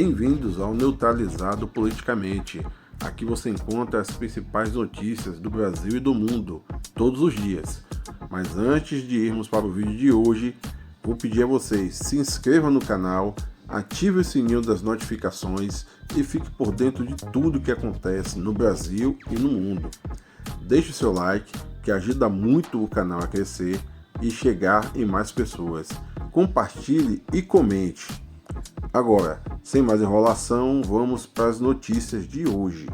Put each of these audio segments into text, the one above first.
Bem-vindos ao Neutralizado Politicamente. Aqui você encontra as principais notícias do Brasil e do mundo, todos os dias. Mas antes de irmos para o vídeo de hoje, vou pedir a vocês, se inscrevam no canal, ative o sininho das notificações e fique por dentro de tudo que acontece no Brasil e no mundo. Deixe seu like, que ajuda muito o canal a crescer e chegar em mais pessoas. Compartilhe e comente. Agora, sem mais enrolação, vamos para as notícias de hoje.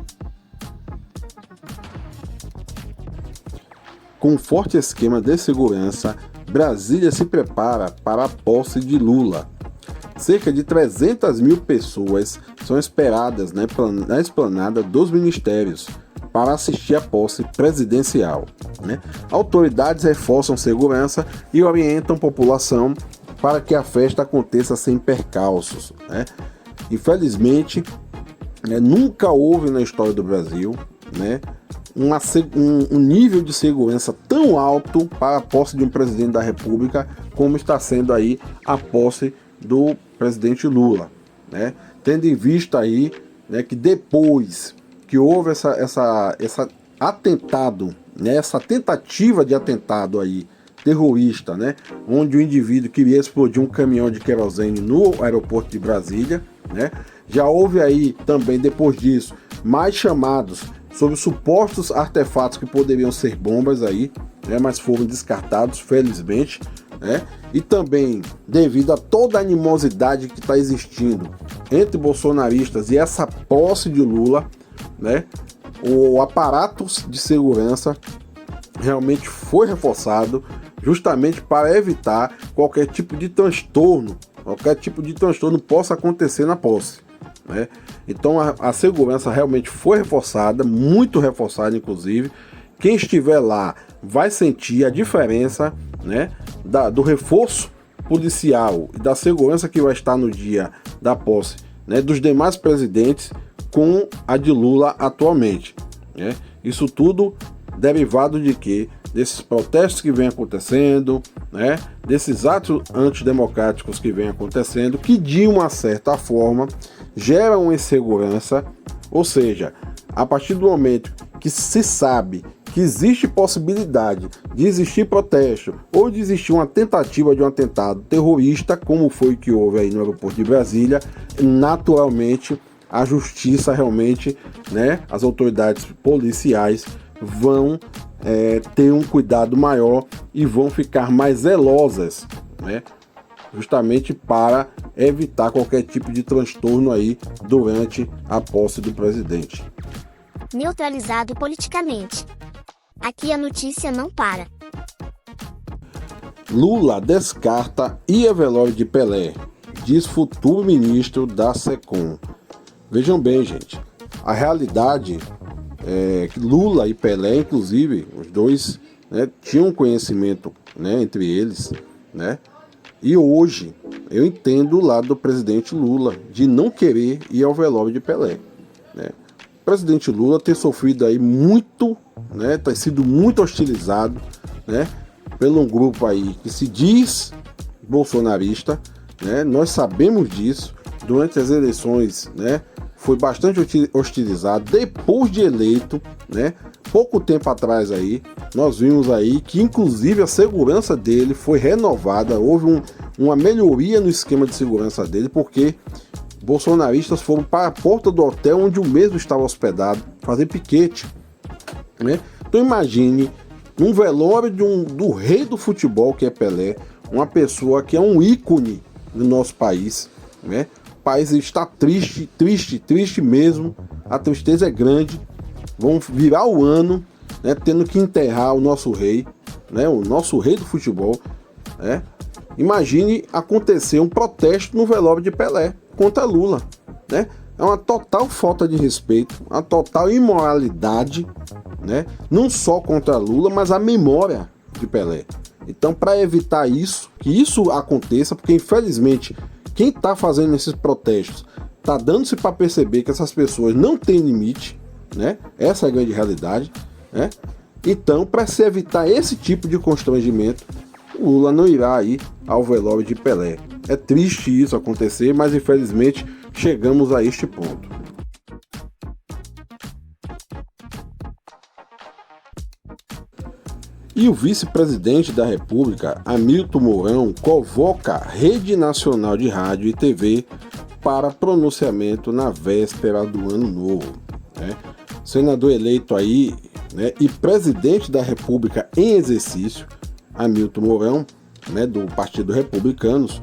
Com um forte esquema de segurança, Brasília se prepara para a posse de Lula. Cerca de 300 mil pessoas são esperadas na esplanada dos ministérios para assistir à posse presidencial. Autoridades reforçam segurança e orientam a população para que a festa aconteça sem percalços. Infelizmente, nunca houve na história do Brasil um nível de segurança tão alto para a posse de um presidente da República como está sendo aí a posse do presidente Lula. Tendo em vista aí que depois que houve essa atentado, essa tentativa de atentado aí terrorista, onde o indivíduo queria explodir um caminhão de querosene no aeroporto de Brasília, já houve aí também depois disso mais chamados sobre supostos artefatos que poderiam ser bombas aí, mas foram descartados, felizmente, e também devido a toda a animosidade que está existindo entre bolsonaristas e essa posse de Lula, o aparato de segurança realmente foi reforçado justamente para evitar qualquer tipo de transtorno possa acontecer na posse. Então a segurança realmente foi reforçada, muito reforçada inclusive. Quem estiver lá vai sentir a diferença do reforço policial e da segurança que vai estar no dia da posse dos demais presidentes com a de Lula atualmente. Isso tudo derivado de quê? Desses protestos que vem acontecendo, desses atos antidemocráticos que vem acontecendo, que de uma certa forma geram insegurança, ou seja, a partir do momento que se sabe que existe possibilidade de existir protesto ou de existir uma tentativa de um atentado terrorista, como foi que houve aí no aeroporto de Brasília, naturalmente a justiça realmente, as autoridades policiais vão ter um cuidado maior e vão ficar mais zelosas, justamente para evitar qualquer tipo de transtorno aí durante a posse do presidente. Neutralizado politicamente. Aqui a notícia não para. Lula descarta ir a velório de Pelé, diz futuro ministro da SECOM. Vejam bem, gente, a realidade é que Lula e Pelé, inclusive, os dois tinham conhecimento entre eles, e hoje eu entendo o lado do presidente Lula de não querer ir ao velório de Pelé. O presidente Lula tem sofrido aí muito, tem sido muito hostilizado, pelo um grupo aí que se diz bolsonarista, nós sabemos disso. Durante as eleições, foi bastante hostilizado. Depois de eleito, pouco tempo atrás aí, nós vimos aí que inclusive a segurança dele foi renovada. Houve uma melhoria no esquema de segurança dele, porque bolsonaristas foram para a porta do hotel onde o mesmo estava hospedado fazer piquete. Então imagine um velório do rei do futebol, que é Pelé, uma pessoa que é um ícone no nosso país. O país está triste, triste, triste mesmo. A tristeza é grande. Vão virar o ano, tendo que enterrar o nosso rei, o nosso rei do futebol. Imagine acontecer um protesto no velório de Pelé contra Lula. É uma total falta de respeito, uma total imoralidade, não só contra Lula, mas a memória de Pelé. Então, para evitar isso, que isso aconteça, porque infelizmente quem está fazendo esses protestos está dando-se para perceber que essas pessoas não têm limite, essa é a grande realidade. Então, para se evitar esse tipo de constrangimento, o Lula não irá ir ao velório de Pelé. É triste isso acontecer, mas infelizmente chegamos a este ponto. E o vice-presidente da República, Hamilton Mourão, convoca a Rede Nacional de Rádio e TV para pronunciamento na véspera do Ano Novo. Senador eleito aí, e presidente da República em exercício, Hamilton Mourão, do Partido Republicanos,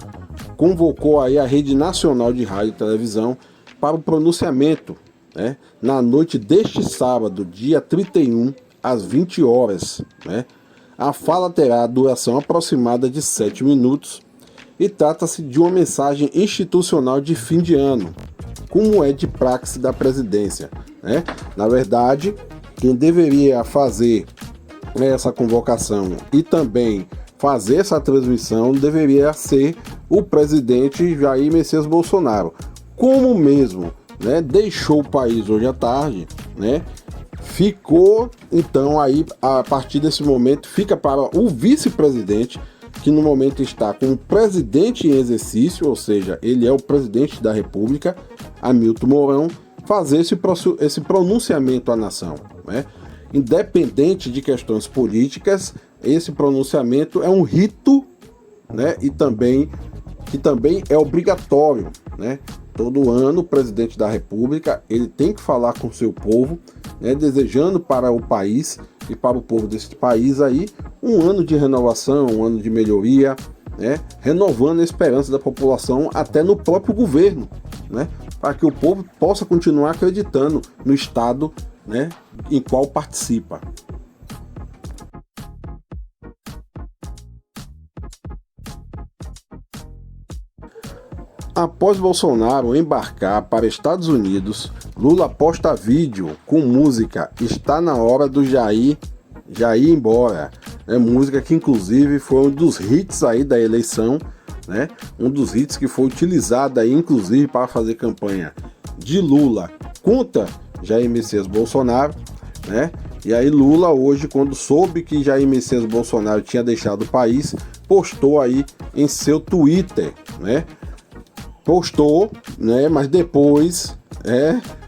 convocou aí a Rede Nacional de Rádio e Televisão para o pronunciamento, na noite deste sábado, dia 31, às 20 horas. A fala terá duração aproximada de 7 minutos e trata-se de uma mensagem institucional de fim de ano, como é de praxe da presidência. Na verdade, quem deveria fazer essa convocação e também fazer essa transmissão deveria ser o presidente Jair Messias Bolsonaro. Como mesmo deixou o país hoje à tarde, ficou, então, aí, a partir desse momento, fica para o vice-presidente, que no momento está como presidente em exercício, ou seja, ele é o presidente da República, Hamilton Mourão, fazer esse pronunciamento à nação. Independente de questões políticas, esse pronunciamento é um rito, e que também é obrigatório. Todo ano, o presidente da República ele tem que falar com o seu povo, desejando para o país e para o povo desse país aí um ano de renovação, um ano de melhoria, renovando a esperança da população até no próprio governo, para que o povo possa continuar acreditando no Estado, em qual participa. Após Bolsonaro embarcar para Estados Unidos, Lula posta vídeo com música "Está na hora do Jair ir embora". Música que inclusive foi um dos hits aí da eleição, um dos hits que foi utilizado aí inclusive para fazer campanha de Lula contra Jair Messias Bolsonaro, E aí Lula hoje, quando soube que Jair Messias Bolsonaro tinha deixado o país, postou aí em seu Twitter, Postou, mas depois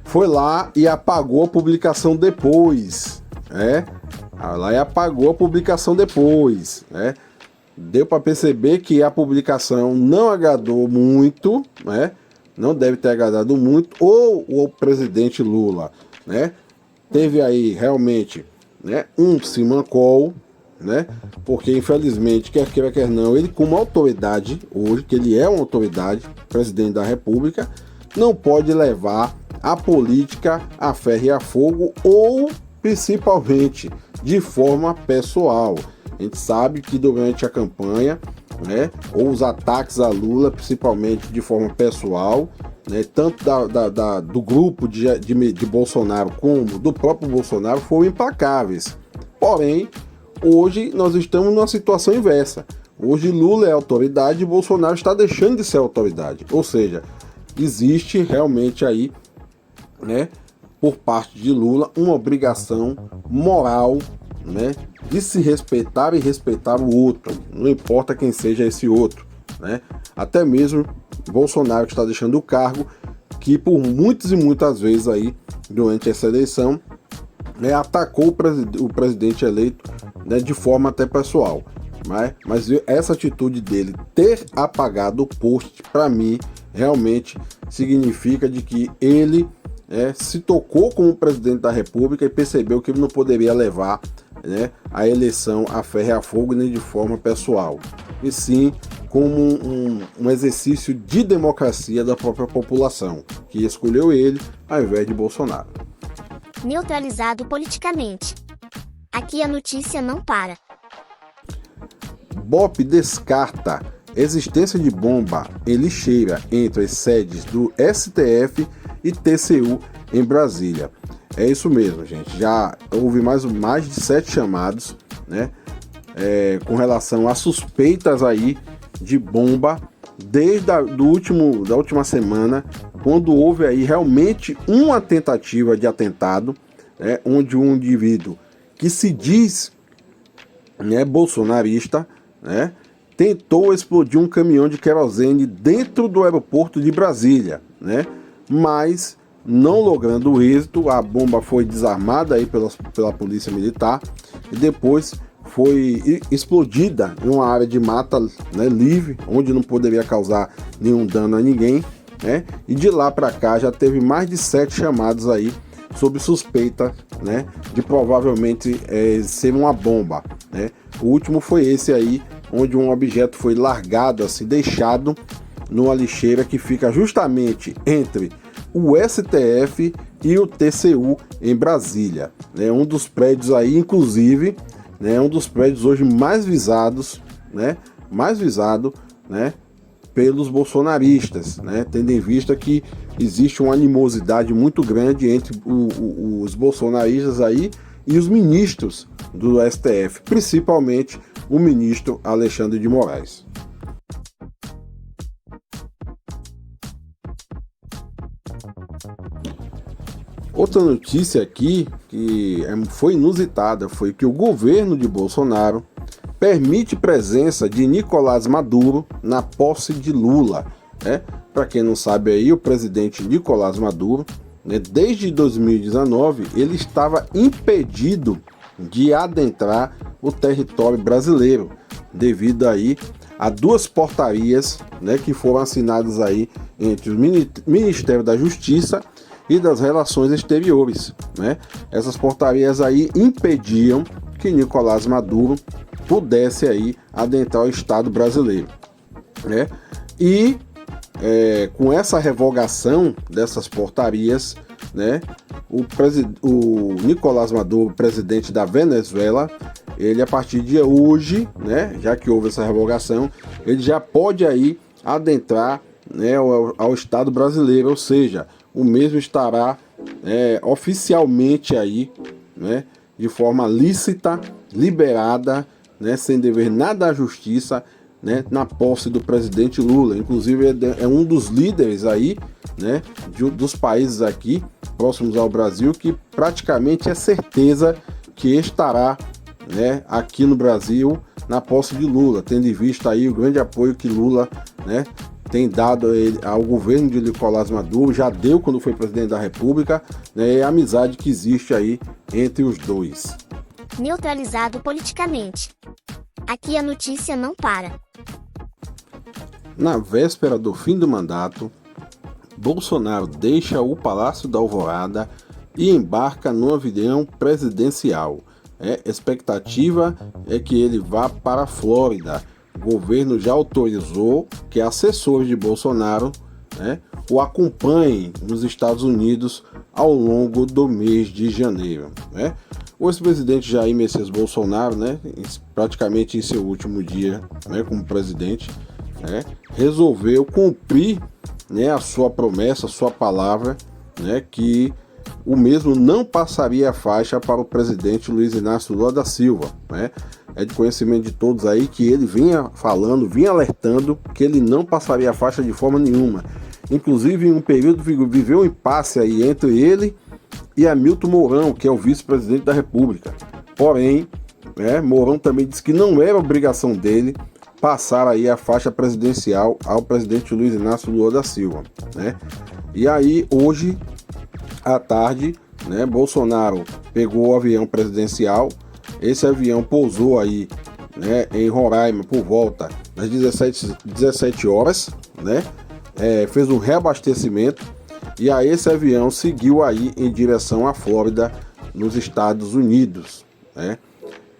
foi lá e apagou a publicação depois. Lá e apagou a publicação depois. Deu para perceber que a publicação não agradou muito, não deve ter agradado muito, ou o presidente Lula, teve aí realmente um simancol, porque infelizmente, quer queira quer não, ele como autoridade hoje, que ele é uma autoridade, presidente da República, não pode levar a política a ferro e a fogo, ou principalmente de forma pessoal. A gente sabe que durante a campanha, ou os ataques a Lula, principalmente de forma pessoal, tanto do grupo de Bolsonaro como do próprio Bolsonaro, foram implacáveis. Porém, hoje nós estamos numa situação inversa. Hoje Lula é autoridade e Bolsonaro está deixando de ser autoridade. Ou seja, existe realmente aí, por parte de Lula, uma obrigação moral, de se respeitar e respeitar o outro. Não importa quem seja esse outro, Até mesmo Bolsonaro, que está deixando o cargo, que por muitas e muitas vezes aí, durante essa eleição, atacou o presidente eleito, de forma até pessoal. Mas essa atitude dele ter apagado o post, para mim, realmente significa de que ele se tocou como presidente da República e percebeu que ele não poderia levar a eleição a ferro e a fogo nem de forma pessoal, e sim como um exercício de democracia da própria população, que escolheu ele ao invés de Bolsonaro. Neutralizado politicamente. Aqui a notícia não para. BOP descarta existência de bomba em lixeira entre as sedes do STF e TCU em Brasília. É isso mesmo, gente. Já houve mais de 7 chamados, com relação a suspeitas aí de bomba desde da última semana, quando houve aí realmente uma tentativa de atentado, onde um indivíduo que se diz bolsonarista, tentou explodir um caminhão de querosene dentro do aeroporto de Brasília. né? Mas não logrando êxito, a bomba foi desarmada aí pela polícia militar e depois foi explodida em uma área de mata, né, livre, onde não poderia causar nenhum dano a ninguém, né? E de lá para cá já teve mais de 7 chamados aí sob suspeita, né, de provavelmente ser uma bomba, né? O último foi esse aí, onde um objeto foi largado, assim, deixado numa lixeira que fica justamente entre o STF e o TCU em Brasília, né? Um dos prédios aí, inclusive, né, um dos prédios hoje mais visados, né, né, pelos bolsonaristas, né, tendo em vista que existe uma animosidade muito grande entre os bolsonaristas aí e os ministros do STF, principalmente o ministro Alexandre de Moraes. Outra notícia aqui que foi inusitada foi que o governo de Bolsonaro permite presença de Nicolás Maduro na posse de Lula, né? Para quem não sabe aí, o presidente Nicolás Maduro, né, desde 2019 ele estava impedido de adentrar o território brasileiro devido aí a 2 portarias, né, que foram assinadas aí entre o Ministério da Justiça e das Relações Exteriores, né? Essas portarias aí impediam que Nicolás Maduro pudesse aí adentrar o Estado brasileiro, né? E com essa revogação dessas portarias, né, o Nicolás Maduro, presidente da Venezuela, ele a partir de hoje, né, já que houve essa revogação, ele já pode aí adentrar, né, ao Estado brasileiro, ou seja, o mesmo estará oficialmente aí, né, de forma lícita, liberada, né, sem dever nada à justiça, né, na posse do presidente Lula. Inclusive é um dos líderes aí, né, dos países aqui próximos ao Brasil que praticamente é certeza que estará, né, aqui no Brasil na posse de Lula, tendo em vista aí o grande apoio que Lula, né, tem dado ao governo de Nicolás Maduro, já deu quando foi presidente da República, né, e a amizade que existe aí entre os dois. Neutralizado politicamente. Aqui a notícia não para. Na véspera do fim do mandato, Bolsonaro deixa o Palácio da Alvorada e embarca no avião presidencial. Expectativa é que ele vá para a Flórida. O governo já autorizou que assessores de Bolsonaro, né, o acompanhem nos Estados Unidos ao longo do mês de janeiro, né? O ex-presidente Jair Messias Bolsonaro, né, praticamente em seu último dia, né, como presidente, né, resolveu cumprir, né, a sua promessa, a sua palavra, né, que o mesmo não passaria a faixa para o presidente Luiz Inácio Lula da Silva, né? É de conhecimento de todos aí que ele vinha falando, vinha alertando que ele não passaria a faixa de forma nenhuma. Inclusive, em um período viveu um impasse aí entre ele e Hamilton Mourão, que é o vice-presidente da República. Porém, Mourão também disse que não era obrigação dele passar aí a faixa presidencial ao presidente Luiz Inácio Lula da Silva, né? E aí, hoje à tarde, né, Bolsonaro pegou o avião presidencial. Esse avião pousou aí, né, em Roraima por volta das 17 horas, né? Fez um reabastecimento e aí esse avião seguiu aí em direção à Flórida, nos Estados Unidos, né?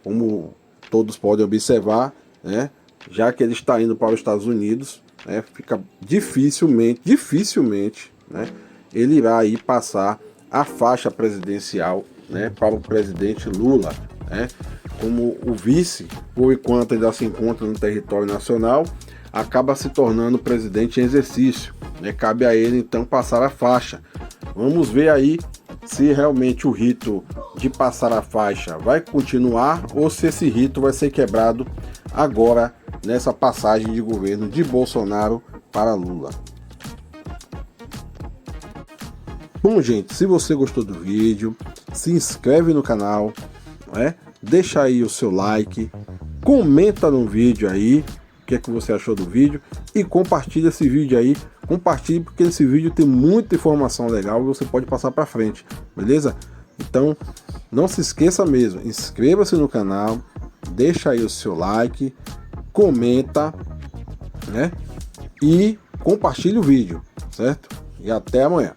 Como todos podem observar, né, já que ele está indo para os Estados Unidos, né, fica dificilmente, né, ele irá aí passar a faixa presidencial, né, para o presidente Lula, né? Como o vice, por enquanto ainda se encontra no território nacional, acaba se tornando presidente em exercício, né? Cabe a ele então passar a faixa. Vamos ver aí se realmente o rito de passar a faixa vai continuar ou se esse rito vai ser quebrado agora nessa passagem de governo de Bolsonaro para Lula. Bom, gente, se você gostou do vídeo, se inscreve no canal, né? Deixa aí o seu like, comenta no vídeo aí, o que é que você achou do vídeo e compartilhe esse vídeo aí. Compartilhe porque esse vídeo tem muita informação legal que você pode passar para frente, beleza? Então não se esqueça mesmo, inscreva-se no canal, deixa aí o seu like, comenta, né? E compartilhe o vídeo, certo? E até amanhã.